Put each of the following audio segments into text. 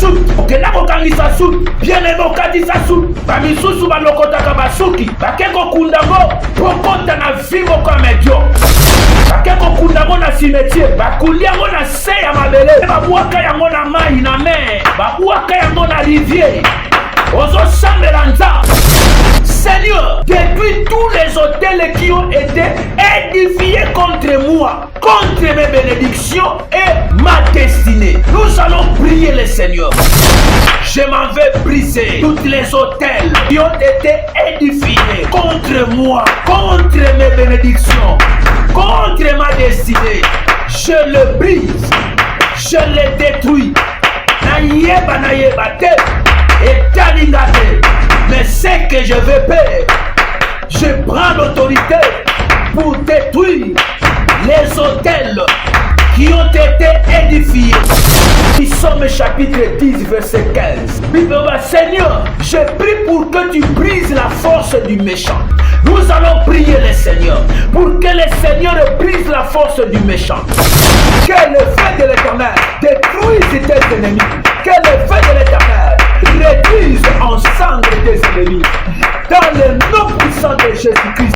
sut okenda kokangisa sut bien-aimé okatisa sut bamisusu balokotaka basuki bake kokunda ngo pokota na vi moko ya medio bake kokunda ngo na cimetiere bakundi yango na se ya mabele babwaka yango na mai na mer babwaka yango na rivière ozosambela nzambe. Seigneur, détruis tous les hôtels qui ont été édifiés contre moi, contre mes bénédictions et ma destinée. Nous allons prier le Seigneur. Je m'en vais briser tous les hôtels qui ont été édifiés contre moi, contre mes bénédictions, contre ma destinée. Je le brise, je le détruis. Naïeba naïeba te, et talingate. Mais c'est que je veux faire. Je prends l'autorité pour détruire les hôtels qui ont été édifiés. Somme chapitre 10, verset 15. Bible va, Seigneur, je prie pour que tu brises la force du méchant. Nous allons prier le Seigneur pour que le Seigneur brise la force du méchant. Que le feu de l'Éternel détruise tes ennemis. Que le feu de l'Éternel réduise en cendres tes ennemis. Dans le nom puissant de Jésus-Christ.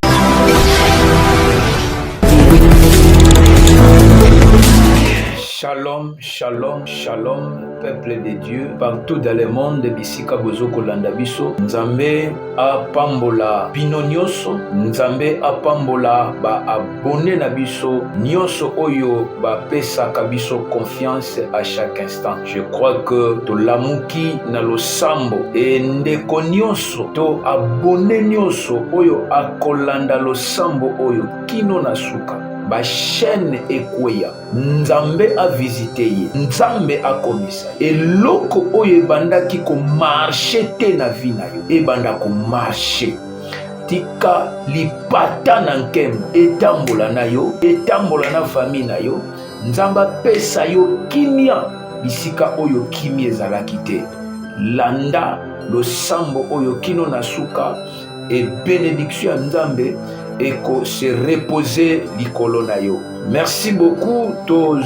Shalom, shalom, shalom, peuple de Dieu, partout dans le monde, bisika bozoko landa biso, Nzambe apambola bino nyoso, Nzambe apambola ba abonné na biso, nyoso oyo ba pesaka biso confiance à chaque instant. Je crois que to lamuki na losambo, et ndeko nyoso, to abonné nyoso oyo akolanda losambo oyo kino na suka. Ba chaîne ekweya Nzambe a visité ye Nzambe a komisa eloko oyo ebandaki ko marcher te na vie na yo ebanda ko marcher tika lipata na nkembo etambola na yo etambola na famille na yo Nzambe pesa yo kimia bisika oyo kimia ezalaki te landa losambo oyo kino na suka et bénédiction à Nzambe et que se reposer likolo na yo. Merci beaucoup to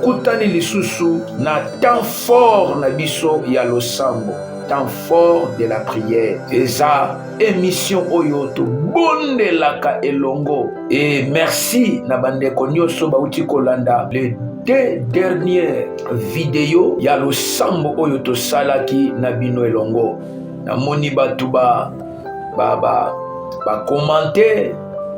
kutani lisusu na temps fort na biso ya losambo, temps fort de la prière. Eza émission oyo to bondelaka elongo et merci na bandeko nyonso bauti kolanda le deux dernières vidéos ya losambo oyo to salaki na bino elongo. Na moni batuba ba commenter.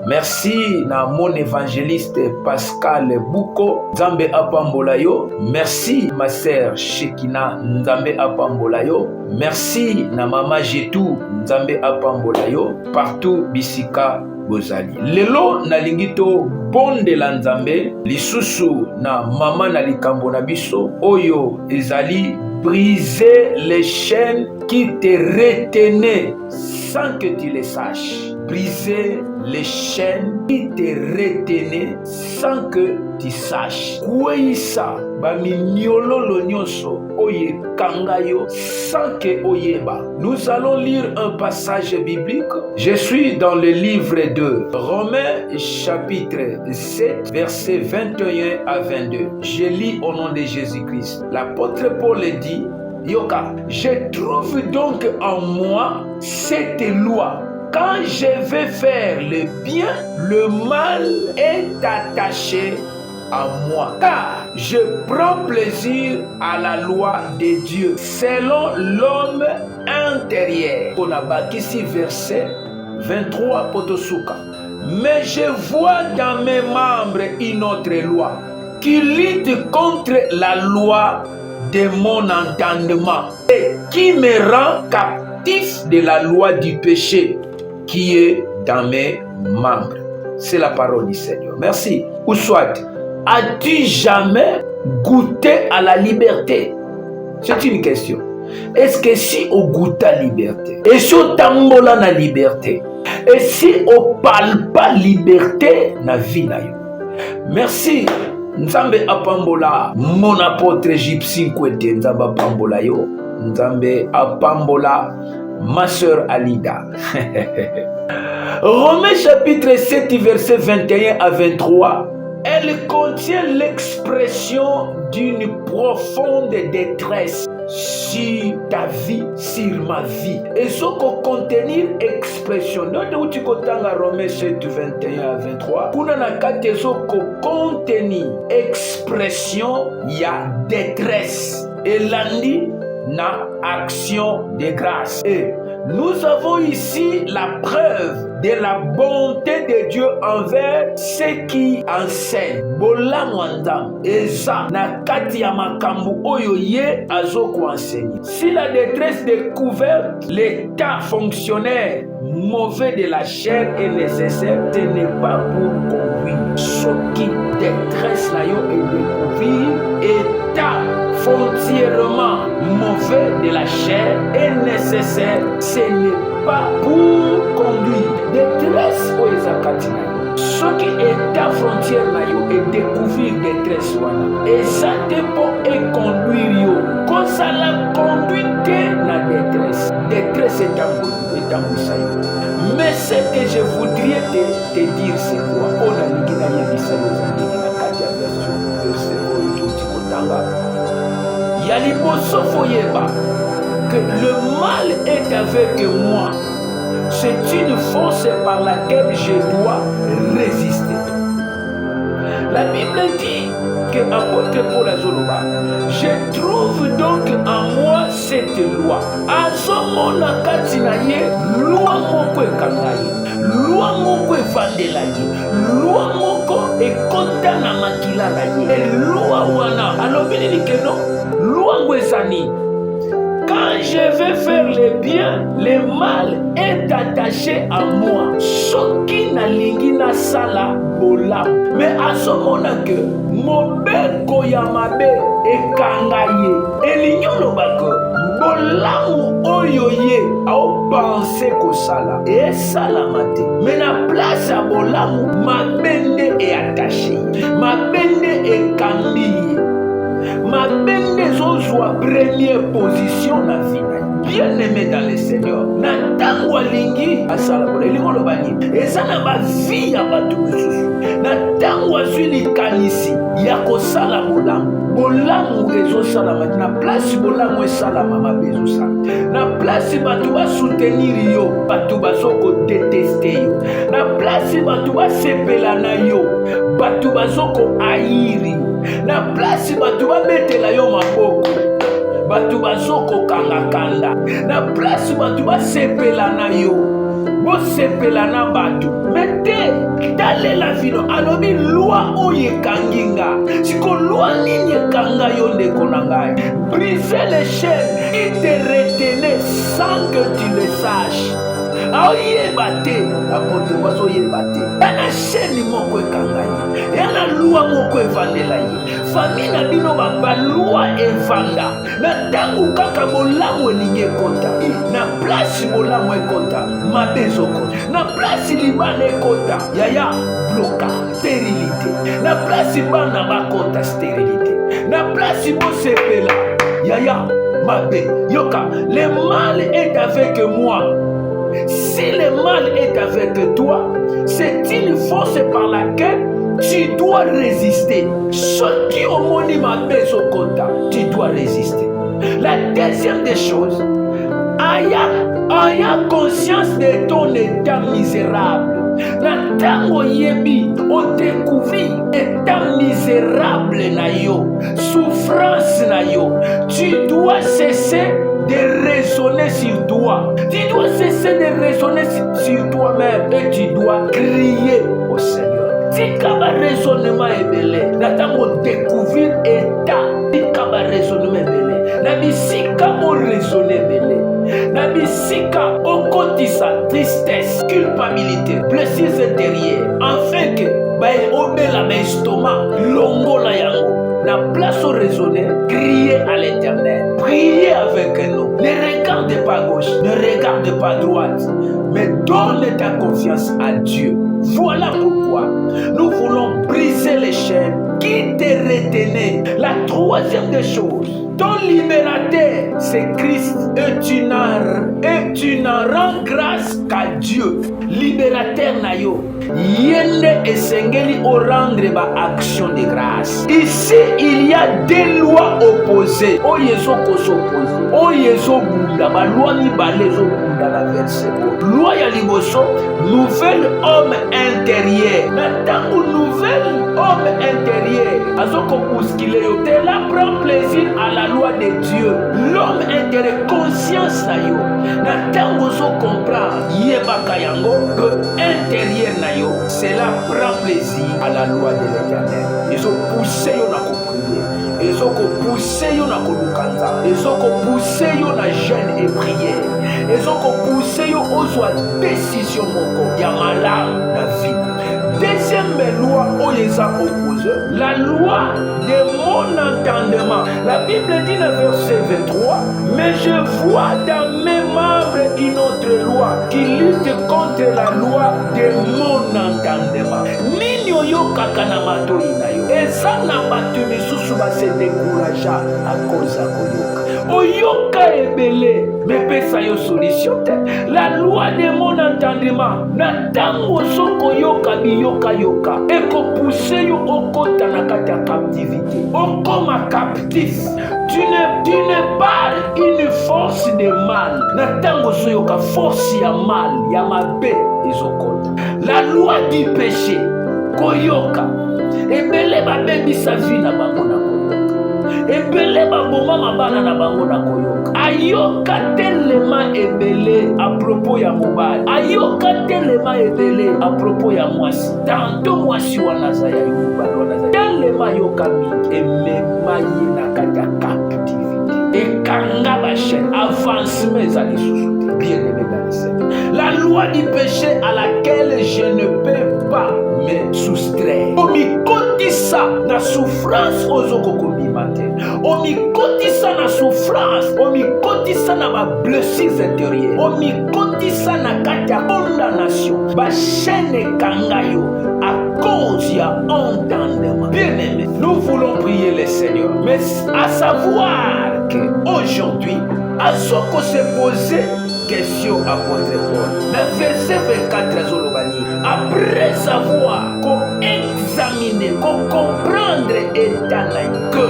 Merci na mon évangéliste Pascal Bouko, Nzambe apambola yo. Merci ma sœur Shekina, Nzambe apambola yo. Merci na mama Jetou, Nzambe apambola yo. Partout bisika bozali. Lelo na lingito bonde la Nzambe, lisusu na mama na likambo na biso oyo ezali briser les chaînes qui te retenaient sans que tu les saches. Briser les chaînes qui te retenaient sans que tu saches. Kweisa baminyololo nyonso oye kangayo sans que oyeba. Nous allons lire un passage biblique. Je suis dans le livre de Romains chapitre 7 versets 21 à 22. Je lis au nom de Jésus-Christ. L'apôtre Paul dit: Yoka, je trouve donc en moi cette loi. Quand je vais faire le bien, le mal est attaché à moi. Car je prends plaisir à la loi de Dieu selon l'homme intérieur. On a bâti ici verset 23 Potosuka. Mais je vois dans mes membres une autre loi qui lutte contre la loi de mon entendement et qui me rend captif de la loi du péché qui est dans mes membres. C'est la parole du Seigneur. Merci. Ou soit, as-tu jamais goûté à la liberté? C'est une question. Est-ce que si on goûte à la liberté, et si on tambola la liberté, et si on parle pas liberté na vie na yo? Merci. Nzambe apambola mon apôtre égyptien kwete Nzambe apambola yo. Nzambe apambola ma sœur Alida. Romains chapitre 7 verset 21 à 23. Elle contient l'expression d'une profonde détresse sur ta vie, sur ma vie. Et ce qu'on contenir expression. Donc, tu as Romains 7, 21 à 23. Kuna na kate ce qu'on contenir expression, il y a détresse. Et lundi, na action de grâce. Et nous avons ici la preuve de la bonté de Dieu envers ceux qui enseignent. Bolamwandam eza na kati ya makambo oyo ye azoko enseigner. Si la détresse découverte, l'état fonctionnaire mauvais de la chair est nécessaire, ce n'est pas pour conduire. Ce qui détresse na yo est découvrir état foncièrement mauvais de la chair est nécessaire, ce n'est pas pour conduire. Détresse au ezakati na yo. Ce qui est ta frontière na yo est découvrir détresse wana. Et ça te peut conduire yo. Quand ça la conduite na détresse. Détresse est un moussaï. Mais ce que je voudrais te dire c'est quoi? On a dit na yebisa yo zandi na kati ya verset oyo tuti kotanga. Yaliboso foyeba que le mal est avec moi. C'est une force par laquelle je dois résister. La Bible dit que apôtre Paul Azoloba, je trouve donc en moi cette loi. Azomona katinaye, loi moko ekangaye, loi moko evandelaye, loi moko ekota na makila na ye. Et loi wana, alobi nini keno, loi ngwezani. Quand je vais faire le bien, le mal est attaché à moi. Soki na lingi na sala bola. Mais à ce moment que mobeko ya mabe ekangaye. Elinyono bako bolamu oyo ye au penser ko sala. Et sala mate. Mais na place à bolamu mabende est attaché. Mabende est kangiye. Ma bende zozwa première position na vie. Bien aimé dans le Seigneur. Na tango alingi asala bola elingo lobani. Eza na ba vie ya batu mosusu. Na tango azwi likanisi ya kosala bolamu. Bolamu ezosala mati. Na place bolamu esalama mabe ezosala. Na place batu ba soutenir yo. Batu bazoko détester yo. Na place batu ba sepela na yo. Batu bazoko haïri. Na place batu babetela yo maboko. Batu bazoko kanga. Na place batu basepela na yo. Bo sepela na batu. Mete dale la vino alobi loi oye kanginga. Siko loi nini kanga yo ndeko na ngai. Briser les chaînes et te retenir sans que tu le saches. Aoyebate apote wazo yebate. Yana chaîne moko ekanga ye. Yana loi moko evandela ye. Famille na bino ba loi evanda. Na tangu kaka bolamu elingi ekota. Na place bolamu ekota. Mabezoko. Na place libana ekota. Yaya bloka. Stérilité. Na place bana bakota stérilité. Na place bosepela. Yaya mabe. Yoka. Le mal est avec moi. Si le mal est avec toi, c'est une force par laquelle tu dois résister. Ce qui au monument Bezokota, tu dois résister. La deuxième des choses, ayant conscience de ton état misérable. Na tango yebi, on découvrit état misérable na yo, souffrance na yo. Tu dois cesser de raisonner sur toi. Tu dois cesser de raisonner sur toi-même et tu dois crier au Seigneur. Tikaba raisonnement ebele. Natango découvrir état. Tikaba raisonnement ebele. Nabisika o raisonner ebele. Nabisika o kotisa tristesse, culpabilité, blessures intérieures. Afin que bae obela ba estomac longola yango. La place au raisonner, crier à l'Éternel, prier avec nous. Ne regarde pas à gauche, ne regarde pas à droite, mais donne ta confiance à Dieu. Voilà pourquoi nous voulons briser les chaînes qui te retenaient. La troisième des choses, Ton libérateur, c'est Christ. Et tu n'en rends grâce qu'à Dieu. Libérateur na yo. Yende esengeli o rendre ba action de grâce. Ici, il y a des lois opposées. O yezo ko s'oppose. O yezo bunda. Ba loi ni ba lezo bunda la verset. Loi ya liboso, nouvel homme intérieur. Maintenant, nouvel homme intérieur. Azoko pouskile yo. Tela prend plaisir à la loi de Dieu. L'homme intérieur, conscience na yo. Maintenant, zo comprend. Yebaka yango que intérieur na yo. Cela prend plaisir à la loi de l'Éternel. Ils ont poussé yo na prier. Ils ont poussé yo na lukanza. Ils ont poussé yo na jeûne et prière. Ils ont poussé yo aux décision moko ya malamu na vie. Deuxième loi oyeza opposée, la loi de mon entendement. La Bible dit dans verset 23, mais je vois dans mes membres une autre loi qui lutte contre la loi de mon entendement. Nini oyokaka na matoi na yo. Eza na bato misusu base décourager à cause ya koyoka. Oyoka ebele mepesa yo solution te. La loi de mon entendement na tango soko yoka biyoka yoka ekopousse yo okota na kati ya captivité. Okoma captif. Tu n'es pas une force de mal. Na tango soyoka force ya mal ya mabe ezokota. La loi du péché koyoka ebele babebisa vie na bango na koyoka. Ebele baboma mabana na bango na koyoka. Ayoka telema ebele à propos ya mobali. Ayoka telema ebele à propos ya mwasi. Tanto mwasi wanaza ya mobali wanaza. Telema yoka mingi emema ye na kati ya captivité. Ekanga ba chaîne avancement ezali susu. Bien aimé dans le Seigneur. La loi du péché à laquelle je ne peux pas me soustraire. Omikotisa na souffrance ozokokoni matin. Omikotisa na souffrance. Omikotisa na ba blessures intérieures. Omikotisa na kati ya condamnation. Ba chaîne kangayo à cause ya entendement. Bien aimé, nous voulons prier le Seigneur. Mais à savoir que aujourd'hui, à ce qu'on se posait question à votre Paul. Le verset 24 Zolobani. Après savoir qu'on examine, qu'on comprendre état que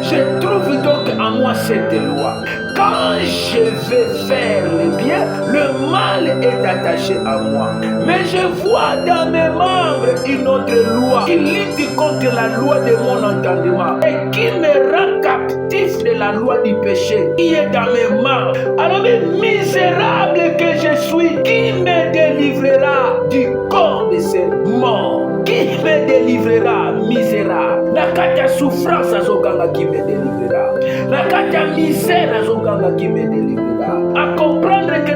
je trouve donc en moi cette loi. Quand je vais faire le bien, le mal est attaché à moi. Mais je vois dans mes membres une autre loi qui lutte contre la loi de mon entendement et qui me rend captif de la loi du péché qui est dans mes membres. Alors, misérable que je suis, qui me délivrera du corps de ces morts? Qui me délivrera, misérable? La kata souffrance à Zoganga qui me délivrera. La kata misère à Zoganga qui me délivrera. À comprendre que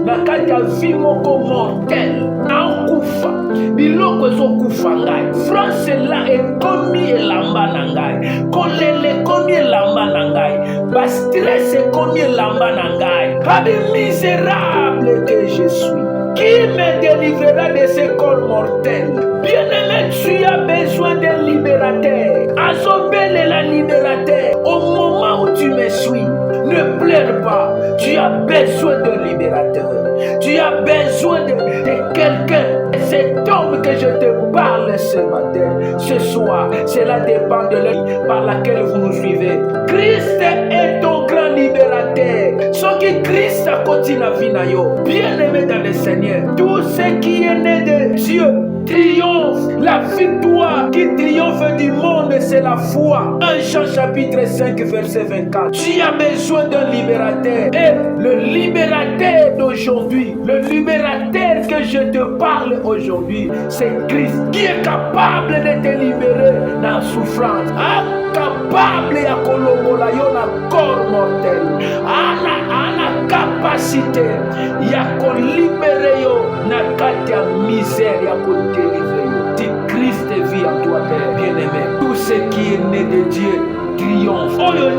na kata vie moko mortel. Na okufa. Biloko ezokufa ngai. France là ekomi elamba na ngai. Kolele ekomi elamba na ngai. Ba stress ekomi elamba na ngai. Abi misérable que je suis. Qui me délivrera de ce corps mortel? Bien-aimé, tu as besoin d'un libérateur. Azobele la libérateur. Au moment où tu me suis, ne pleure pas. Tu as besoin d'un libérateur. Tu as besoin de quelqu'un. Cet homme que je te parle ce matin, ce soir, cela dépend de l'œuvre par laquelle vous nous suivez. Christ est ton grand libérateur. Ce qui Christ a continué la vie na yo. Bien-aimé dans le Seigneur, tout ce qui est né de Dieu triomphe. La victoire qui triomphe du monde, c'est la foi. 1 Jean chapitre 5 verset 24. Tu as besoin d'un libérateur. Et le libérateur d'aujourd'hui, le libérateur que je te parle aujourd'hui, c'est Christ qui est capable de te libérer dans la souffrance. Capable ya kolongola yo na corps mortel. Ana capacité ya kolibere yo na kati ya misère ya kodélivrer yo. Si Christ vit en toi, bien-aimé, tout ce qui est né de Dieu triomphe. Oyo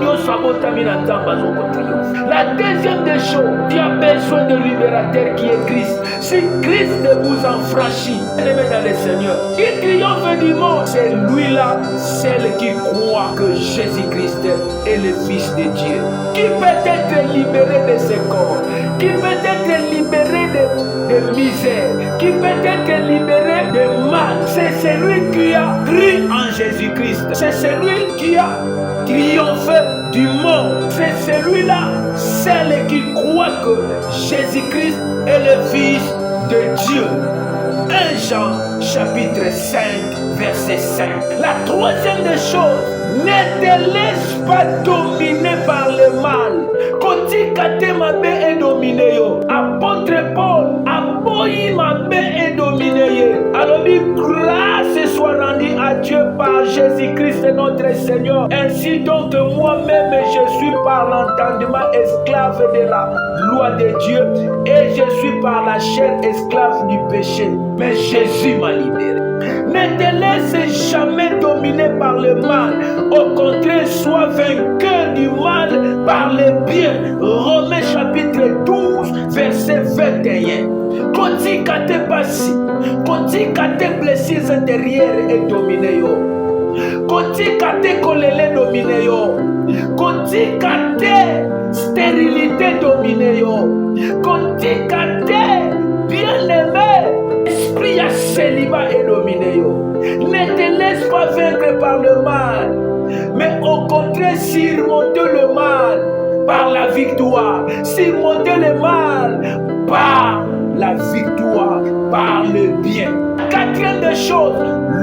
La deuxième des choses, tu as besoin de libérateur qui est Christ. Si Christ vous enfranchit, aimé dans le Seigneur, qui triomphe du monde, c'est lui-là, celle qui croit que Jésus-Christ est le Fils de Dieu, qui peut être libéré de ses corps, qui peut être libéré de misère, qui peut être libéré de mal. C'est celui qui a cru en Jésus-Christ. C'est celui qui a triomphé du monde. C'est celui-là, celle qui croit que Jésus-Christ est le Fils de Dieu. 1 Jean chapitre 5 verset 5. La troisième des choses, ne te laisse pas dominer par le mal. Koti kate mabe et dominé yo. Apôtre Paul, aboyi mabe et dominé yo. Alors grâce soit rendue à Dieu par Jésus-Christ notre Seigneur. Ainsi donc moi-même je suis par l'entendement esclave de la loi de Dieu et je suis par la chair esclave du péché. Mais Jésus m'a libéré. Ne te laisse jamais dominer par le mal. Au contraire, sois vainqueur du mal par le bien. Romains chapitre 12, verset 21. Koti kate pasi, koti kate blessures intérieures et dominé yo. Koti kate kolele dominé yo. Koti kate stérilité dominé yo. Koti kate bien-aimé. Esprit à célibat et dominé yo. Ne te laisse pas vaincre par le mal, mais au contraire surmonter le mal par la victoire. Surmonter le mal par la victoire, par le bien. Quatrième des choses,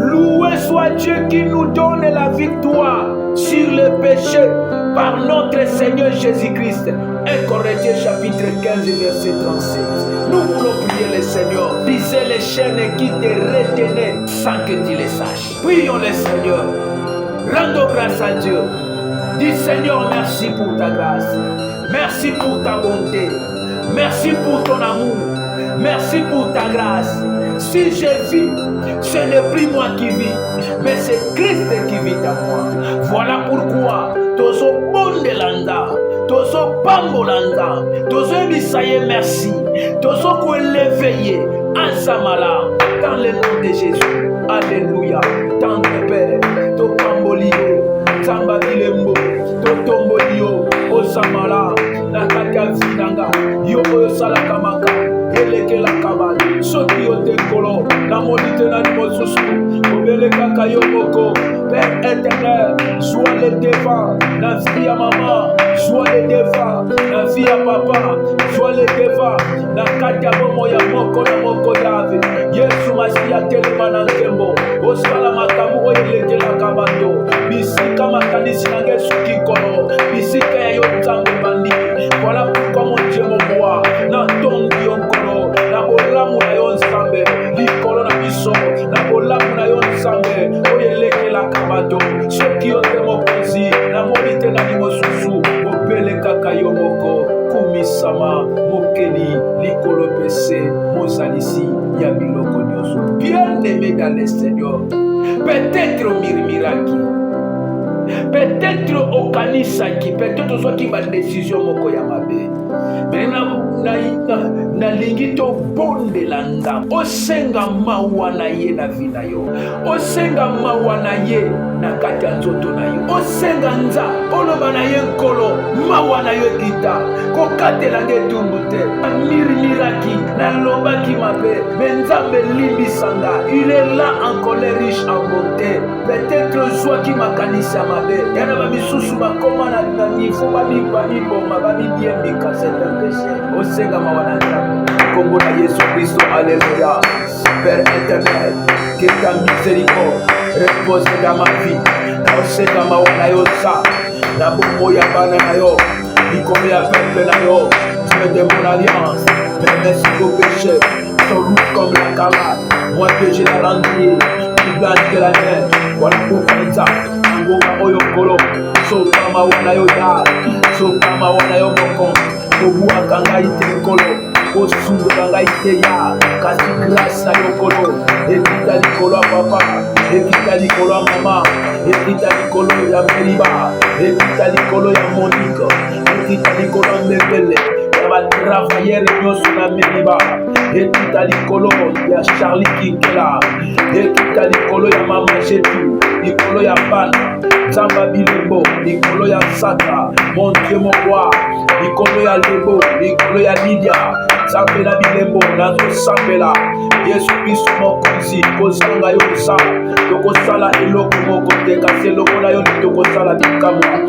loué soit Dieu qui nous donne la victoire sur le péché par notre Seigneur Jésus-Christ. 1 Corinthiens chapitre 15 verset 37. Nous voulons prier le Seigneur. Brisez les chaînes qui te retenaient sans que tu les saches. Prions le Seigneur. Rendons grâce à Dieu. Dis Seigneur, merci pour ta grâce. Merci pour ta bonté. Merci pour ton amour. Merci pour ta grâce. Si je vis, ce n'est plus moi qui vis, mais c'est Christ qui vit en moi. Voilà pourquoi tozo bonde landa, tozo pambo landa, tozo bisaye merci, tozo ko l'éveiller ensamala dans le nom de Jésus. Alléluia. Tant de Père, to pambolio, tamba bilembo, to tombolio, osamala, na kaka vinanga, yo salakamaka. Elekela kabali soki otekolo na monite na mosusu obeleka kayomoko. Père éternel, sois le devant la vie à maman, sois le devant la vie à papa, sois le devant na kati ya bomo ya moko na moko yave. Yesu masiya telema na nkembo osala makambo oyo elekelaka bato bisika makanisi na ngai soki kolo bisika ya yo nzambe bandi. Voilà pourquoi mon Dieu mon roi na tondi yo nkolo na bolamu na yo nzambe likolo na biso na bolamu na yo nzambe oyo elekelaka bato soki yo te mokonzi na moni te nani mosusu obelekaka yo moko kumisama mokeli likolo pese mozalisi ya biloko nyonso. Bien-aimé dans le Seigneur, peut-être omirimiraki, peut-être okanisaki, peut-être ozwaki badesizio moko ya mabe, me nalingi tobondela nzambe osenga mawa na ye na vi na yo, osenga mawa na ye na kati ya nzoto na yo, osenga nzambe oloba na ye nkolo mawa na yo ekita kokatela nge etumbu te. Amirimiraki nalobaki mabe, me nzambe limbisanga, il est là en colère riche en bonté. Peut-être ozwaki makanisi ya mabe yana bamisusu bakoma na nifo babiboma babibiembika c'est un péché. Osenga mawa na nzambe kombo na Yesu Kristo. Alléluia. Père éternel, que ta miséricorde repose dans ma vie. Osenga mawa na yo sa na bombo ya bana na yo likolo ya peuple na yo. Dieu de mon alliance, mes merci au péché sont lourds comme la cavale. Moi que j'ai la rendu plus blanche que la neige. Voilà pourquoi nzambe ngoma oyo kolo soka mawa na yo ya soka mawa na yo moko obuaka ngai te nkolo osundola ngai te ya kasi grâce na yo kolo ekita likolo ya papa ekita likolo ya mama, ekita likolo ya Meriba, ekita likolo ya Monique, ekita likolo ya Mebele, ya batravailleur nyonso na Meriba, ekita likolo ya Charlie Kinkela, ekita likolo ya mama Jetu, likolo ya bana Zamba Bilembo, likolo ya Sata, mon Dieu mon roi, likolo ya Lebo, likolo ya Lydia, Zambela Bilembo, nazo sambela Yesu Kristo mokonzi, kozanga yo kosala, tokosala eloko moko te kasi eloko na yo tokosala bikamwa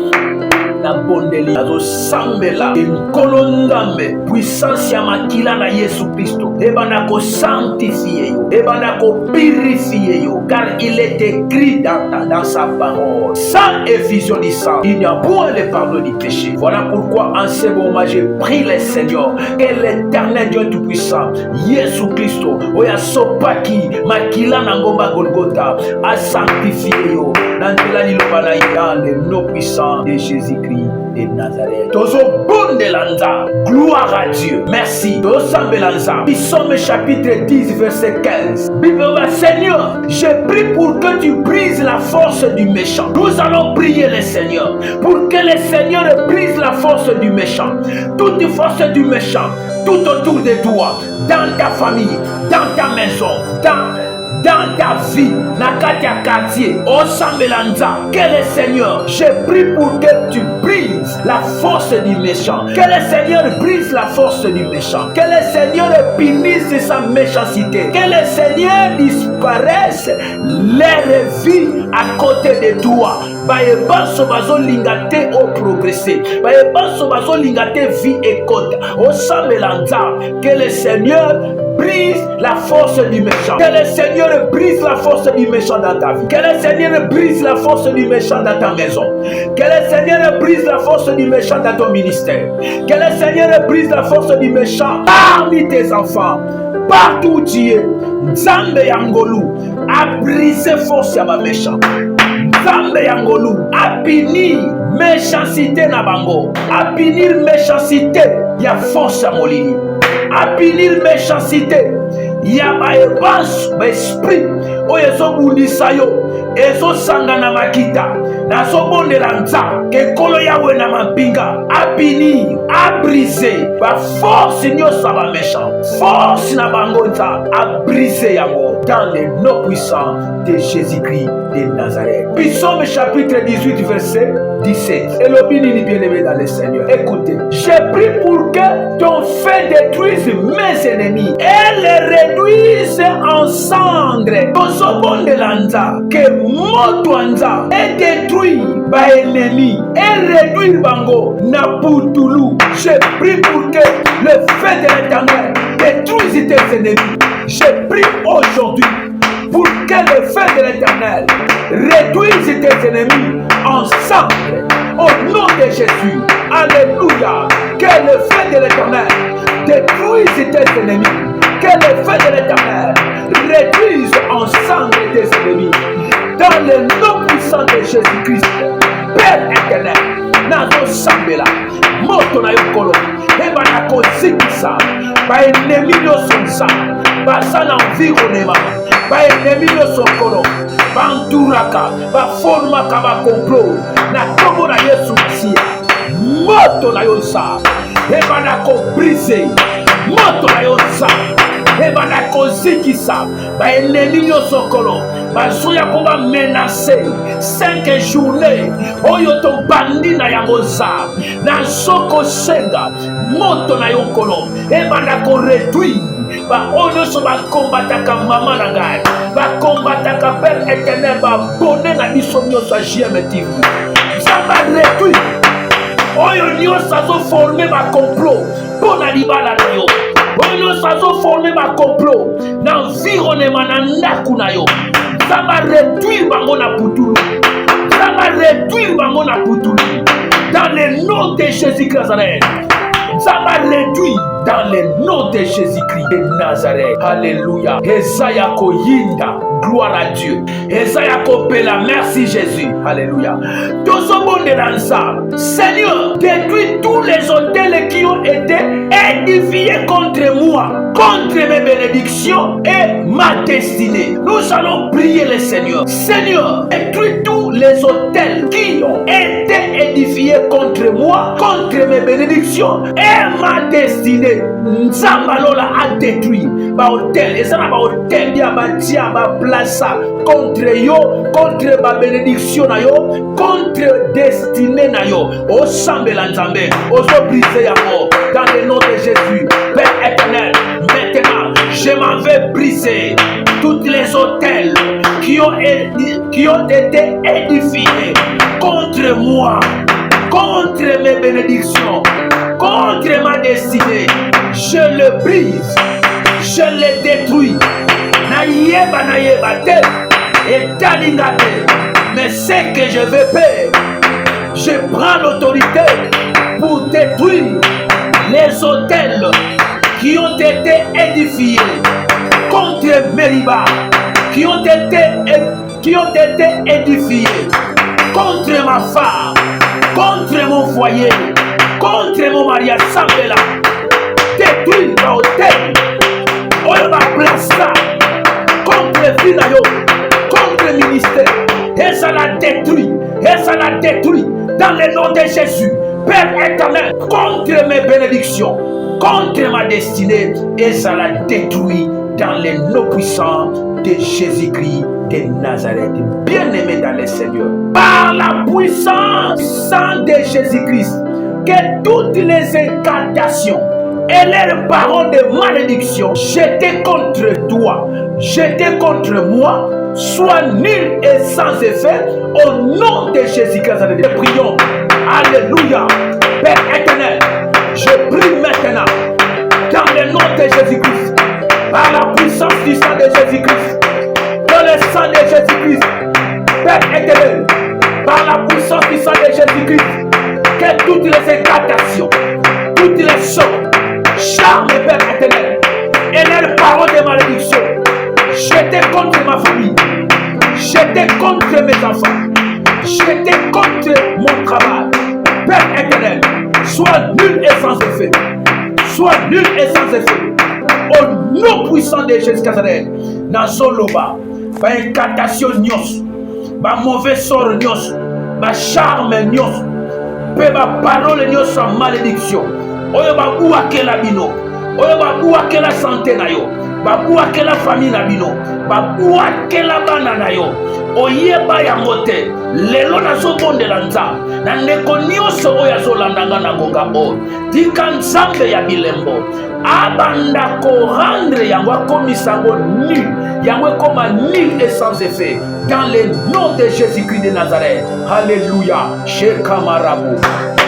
na bondeli nazo sambela nkolo ngambe puissance ya makila na Yesu Kristo ebana ko sanctifier yo, ebana ko purifier yo, car il est écrit dans sa parole, sans effusion du sang il n'y a point le pardon du péché. Voilà pourquoi en ce moment j'ai prie le Seigneur que l'éternel Dieu tout-puissant Yesu Kristo oya sopaki makila na ngomba Golgotha a sanctifier yo na nzela liloba na dans le nom puissant de Jésus-Christ de Nazareth. Tozo bonde lanza, gloire à Dieu. Merci. Tozo lanza. Psaume chapitre 10 verset 15. Bible va, Seigneur, je prie pour que tu brises la force du méchant. Nous allons prier le Seigneur pour que le Seigneur brise la force du méchant. Toute force du méchant, tout autour de toi, dans ta famille, dans ta maison, dans ta vie, Nakatia quartier, au Sambelanza, que le Seigneur, je prie pour que tu brises la force du méchant, que le Seigneur brise la force du méchant, que le Seigneur punisse sa méchanceté, que le Seigneur disparaisse leur vie à côté de toi. Bayebaso bazo lingate au progresser, bayebaso bazo lingate vie et côte, au Sambelanza, que le Seigneur brise la force du méchant. Que le Seigneur brise la force du méchant dans ta vie. Que le Seigneur brise la force du méchant dans ta maison. Que le Seigneur brise la force du méchant dans ton ministère. Que le Seigneur brise la force du méchant parmi tes enfants. Partout où tu es. Nzambe Yangolu a brisé force à ma méchant. Nzambe Yangolu a puni méchanceté na bango. A punir méchanceté. Il y a force à molini. A punir méchanceté. Il y a un esprit où ils sont bundisa yo, ils sont sangana makita, na sobonde lanza, que kolo yawe na mapinga, a punir, a briser, ba force nyo saba méchant, force na bangonza, a briser yango, dans le nom puissant de Jésus-Christ de Nazareth. Psaume chapitre 18 verset 17. Et l'obéni bien-aimé dans le Seigneur. Écoutez, je prie pour que ton feu détruise mes ennemis et les réduise en cendres. Tosobonde lanza, que motoanza et détruit ba ennemi et réduire bango na putulu. Je prie pour que le feu de l'Éternel détruise tes ennemis. Je prie aujourd'hui pour que le feu de l'Éternel réduise tes ennemis ensemble. Au nom de Jésus. Alléluia. Que le feu de l'Éternel détruise tes ennemis. Que le feu de l'Éternel réduise ensemble tes ennemis. Dans le nom puissant de Jésus-Christ. Père éternel. Nazo sambela. Moto na yokolo. Eba na kozikisa. Ba ennemi no sonsa. Ba sana environnement. Ba ennemi no sokolo. Banturaka, ba forma kaba complot na kombo na Yesu Kristo. Moto na yosa, eba na ko brise. Moto na yosa, eba na ko zikisa. Ba ennemi nyoso kolo, ba soya ko ba menacer 5 journées. Oyo to bandi na yangoza, na soko senga. Moto na yokolo, eba na ko réduire. Ba ono so ba combataka mama na ngai, ba combataka père éternel, ba bonne na biso nyoso JMTV. Ça va réduire. Oyo nyoso azo former ba complot pour na libala na yo. Oyo nyoso azo former ba complot na environnement na ndaku na yo. Ça va réduire bango na putulu. Ça va réduire bango na putulu. Dans le nom de Jésus-Christ. Ça va réduire. dans le nom de Jésus-Christ de Nazareth. Alléluia. Esaïa Koyinda. Gloire à Dieu. Esaïa Kopela. Merci Jésus. Alléluia. Seigneur, détruis tous les autels qui ont été édifiés contre moi, contre mes bénédictions et ma destinée. Nous allons prier le Seigneur. Seigneur, détruis tous les autels qui ont été édifiés contre moi, contre mes bénédictions et ma destinée. Nzambalola a détruit ma hôtel. Et ça n'a pas hôtel, bien bâtia ma place contre yo, contre ma bénédiction na yo, contre destinée na yo. Au sambela nzambe, au so briser ya mort. Dans le nom de Jésus, Père éternel, maintenant, je m'en vais briser toutes les autels qui ont été édifiés contre moi, contre mes bénédictions, contre ma destinée. Je le brise, je le détruis. Naïeba te, et talingate. Mais c'est que je veux faire. Je prends l'autorité pour détruire les autels qui ont été édifiés contre Meriba, qui ont été édifiés contre ma femme, contre mon foyer, contre mon mariage. Sambela, détruire ma hôtel, on va placer contre le finayo, contre le ministère, et ça la détruit, dans le nom de Jésus. Père éternel, contre mes bénédictions, contre ma destinée, et ça la détruit dans le nom puissant de Jésus-Christ de Nazareth. Bien-aimé dans le Seigneur, par la puissance de Jésus-Christ, que toutes les incantations et les paroles de malédiction jetées contre toi, jetées contre moi, soient nulles et sans effet au nom de Jésus-Christ. Nous prions. Alléluia. Père éternel, je prie maintenant dans le nom de Jésus-Christ, par la puissance du sang de Jésus-Christ, dans le sang de Jésus-Christ, Père éternel, par la puissance du sang de Jésus-Christ, que toutes les incantations, toutes les choses, charmes, Père éternel, et les paroles de malédiction, jetées contre ma famille, jetées contre mes enfants, jetées contre mon travail, Père éternel, soit nul et sans effet, soit nul et sans effet, au nom puissant de Jésus Nazareth. Nazoloba, ba incantation nyos, ba mauvais sort nyos, ba charme nyos, pe ba parole nyos en malédiction. Oyo ba buakela bino, oyo ba buakela santé na yo, ba buakela famille na bino, ba buakela bana na yo. Oyeba yango te, lelo nazobondela nzambe na ndeko nyonso oyo azolandanga na ngonga oyo, tika nzambe ya bilembo abanda korendre yango, akomisa yango nul, yango ekoma nul et sans effet, dans le nom de Jésus-Christ de Nazareth. Alléluia. Shekamarabu.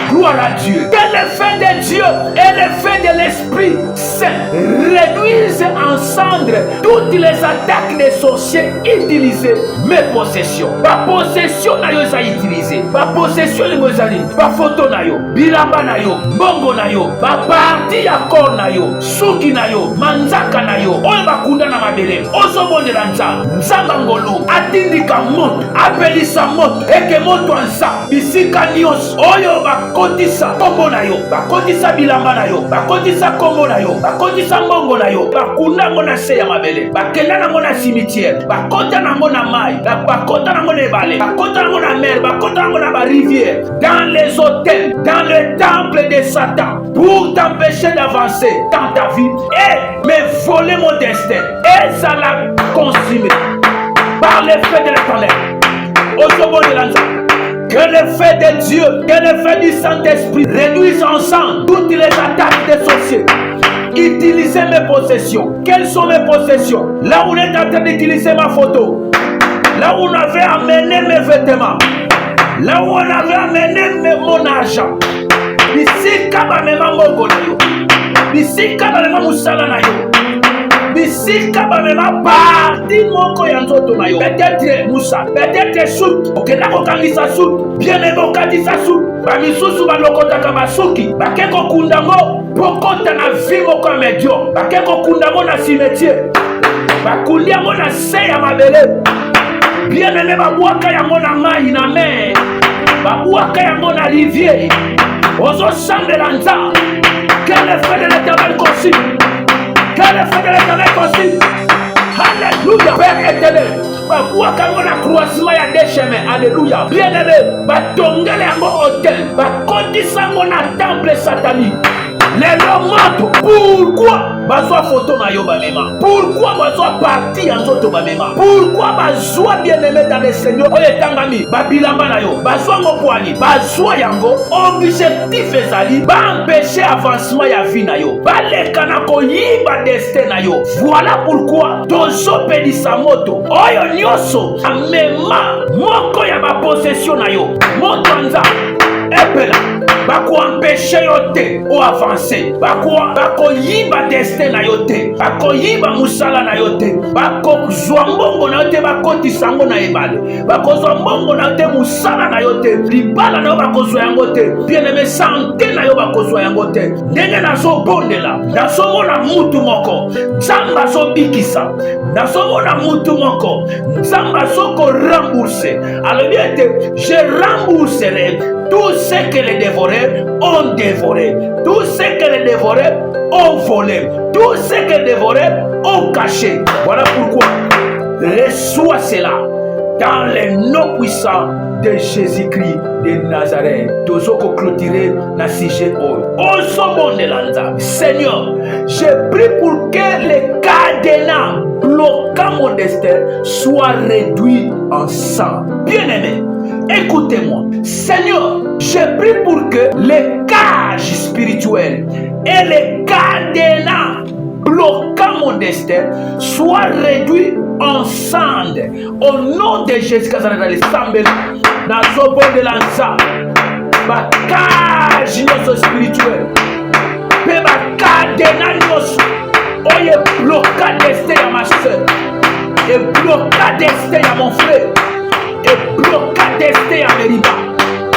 Gloire à Dieu. Que l'effet de Dieu et l'effet de l'Esprit Saint réduisent en cendres toutes les attaques des sorciers utilisées mes possessions. Ma possession na yo za utilisé. Ma possession les mozali. Ma photo na yo, bilamba na yo, bongo na yo, ma parti ya corps na yo, suki na yo, manzaka na yo. Oyo bakunda na mabele. Ozobonde na nzamba ngolu. Atindika moto, apelisa moto, eke moto ansa. Bisika nyos oyo bakotisa kombo na yo, bakotisa bilamba na yo, bakotisa kombo na yo, bakotisa mbongo na yo, bakunda ngo na se ya mabele, bakenda na ngo na cimetière, bakota na ngo na mai, bakota na ngo na ebale, bakota na ngo na mer, bakota na ngo na ba rivière, dans les hôtels, dans le temple de Satan, pour t'empêcher d'avancer dans ta vie et me voler mon destin. Et ça l'a consumé par l'effet de l'Éternel. Que l'effet de Dieu, que l'effet du Saint-Esprit réduise ensemble toutes les attaques des sorciers. Utilisez mes possessions. Quelles sont mes possessions? Là où on est en train d'utiliser ma photo, là où on avait amené mes vêtements, là où on avait amené mon argent. Ici, kabamema mogo na yo. Ici, kabamema musala na yo. Ici, kabamema parti moko ya nzoto na yo. Peut-être Moussa, peut-être soute. Okenda kokangisa soute. Bien aimé okandisa soute. bamisusu balokotaka basuki bake kokunda ngo pokota na vi moko ya medio bake kokunda ngo na cimetière bakundi yango na se ya mabele bien-aimé babwaka yango na mai na mer babwaka yango na rivière ozosambela nzambe. Quel effet de l'Éternel consigne? Quel effet de l'Éternel consigne? Alléluia, Père éternel. Babwaka yango na croisement ya deux chemins. Alléluia. Bien-aimé, batongele yango hôtel, bakondisa yango na temple satanique. Les moto, pourquoi bazwa photo na yo bamema? Pourquoi bazwa parti en zoto bamema? Pourquoi bazwa bien-aimé dans le Seigneur oye tangami babilamba na yo bazwa ngopwani bazwa yango objectif ezali empêcher avancement ya vie na yo baleka na koyiba destin na yo. Voilà pourquoi tozopelisa moto oyo nyonso amema moko ya bapossession na yo moto nza epela bakoempêche yo te o avancer bakoyiba destin na yo te bakoyiba musala na yo te bakozwa mbongo na yo te bakotisa yango na ebale bakozwa mbongo na yo te musala na yo te libala na yo bakozwa yango te bien-aimé sante na yo bakozwa yango te. Ndenge nazobondela nazomona mutu moko nzambe azobikisa nazomona mutu moko nzambe azokorembourse alobi ete je rembourserai tout ce que les dévoreurs ont dévoré, tout ce que les dévoreurs ont volé, tout ce que les dévoreurs ont caché. Voilà pourquoi reçois cela dans le nom puissant de Jésus-Christ de Nazareth. Tozoko clôturer na sujet de Seigneur, je prie pour que les cadenas bloquant mon destin soient réduits en sang. Bien-aimé, écoutez-moi. Seigneur, je prie pour que les cages spirituelles et les cadenas bloquant mon destin soient réduits en cendres. Au nom de Jésus Christ, dans de l'ansa, ma cage spirituelle, mais ma cadena oye bloquant destin à ma soeur, et bloquant destin à mon frère, et bloquant destin à Meriba,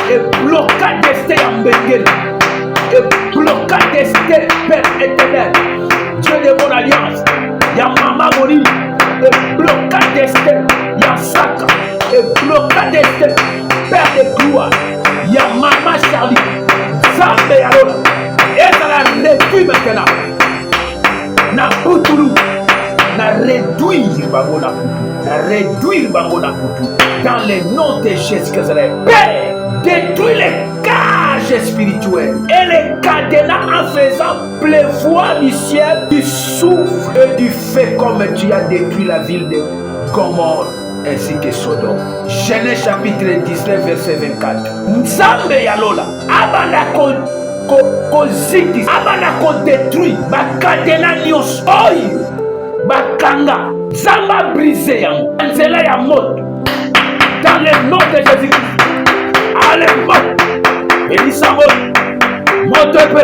et bloquant destin à Mbengel, et bloquant destin, Père éternel, Dieu de mon alliance, y'a Mama Moni, et bloquant destin, y'a Saka, et bloquant destin, Père de gloire, y'a Mama Charlie, Zambe Yalola, et ça la réduit maintenant, na Poutoulou, na réduire Bango na Poutou, na réduire Bango na Poutou, dans le nom de Jésus-Christ, Père, détruis les cages spirituelles et les cadenas en faisant pleuvoir du ciel du souffle et du feu comme tu as détruit la ville de Gomorrhe ainsi que Sodome. Genèse chapitre 19 verset 24. Nzambe Yalola abana kozikis abana kodétruit bakadena nyonso oyo bakanga nzamba brise yango nzela ya moto dans le nom de Jésus-Christ. Allez, moto elisa moto epe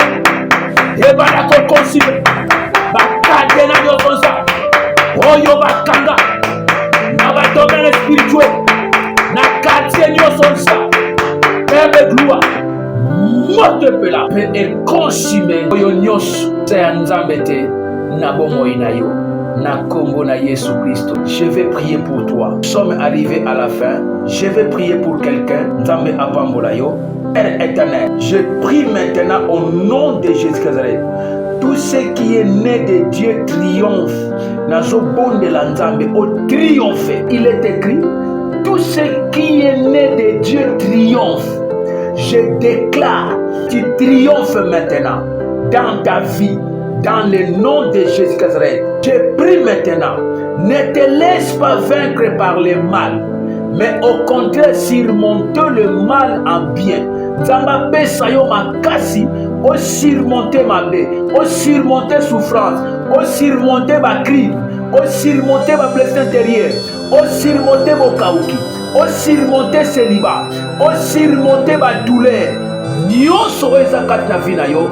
ebana kokonsime bakadena nyonso nza oyo bakanga na badomaine spirituel na quartier nyonso nza Père de gloire moto epe la mpe ekonsime oyo nyonso se ya nzambe te na bomoi na yo na kombo na Yesu Christ. Je vais prier pour toi. Nous sommes arrivés à la fin. Je vais prier pour quelqu'un. Nzambe apambola yo. Père éternel, je prie maintenant au nom de Jésus-Christ. Tout ce qui est né de Dieu triomphe. Nazo bon de la Nzambe au triomphe. Il est écrit, tout ce qui est né de Dieu triomphe. Je déclare, tu triomphes maintenant dans ta vie. Dans le nom de Jésus-Christ, je prie maintenant, ne te laisse pas vaincre par le mal, mais au contraire surmonte le mal en bien. Zamba pesa yo makasi, o surmonter ma bé, o surmonter souffrance, o surmonter ma crise, o surmonter ma blessure intérieure, o surmonter mon kaouki, o surmonter célibat, o surmonter ma douleur. Nyonso ezakati na vie na yo.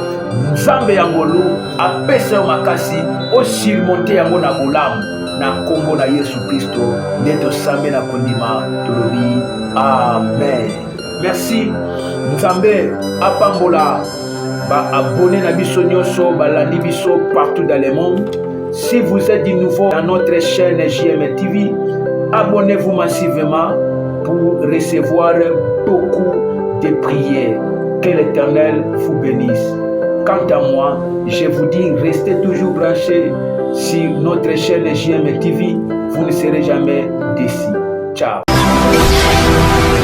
Nzambe yangolu apesa yo makasi o surmonter yango na bolamu na kombo na Yesu Kristo nde tosambe na kondima tolobi amen. Merci. Nzambe apambola ba abonné na biso nyonso balandi biso partout dans le monde. Si vous êtes de nouveau dans notre chaîne JM TV, abonnez-vous massivement pour recevoir beaucoup de prières. Que l'Éternel vous bénisse. Quant à moi, je vous dis, restez toujours branchés sur notre chaîne JM TV. Vous ne serez jamais déçus. Ciao.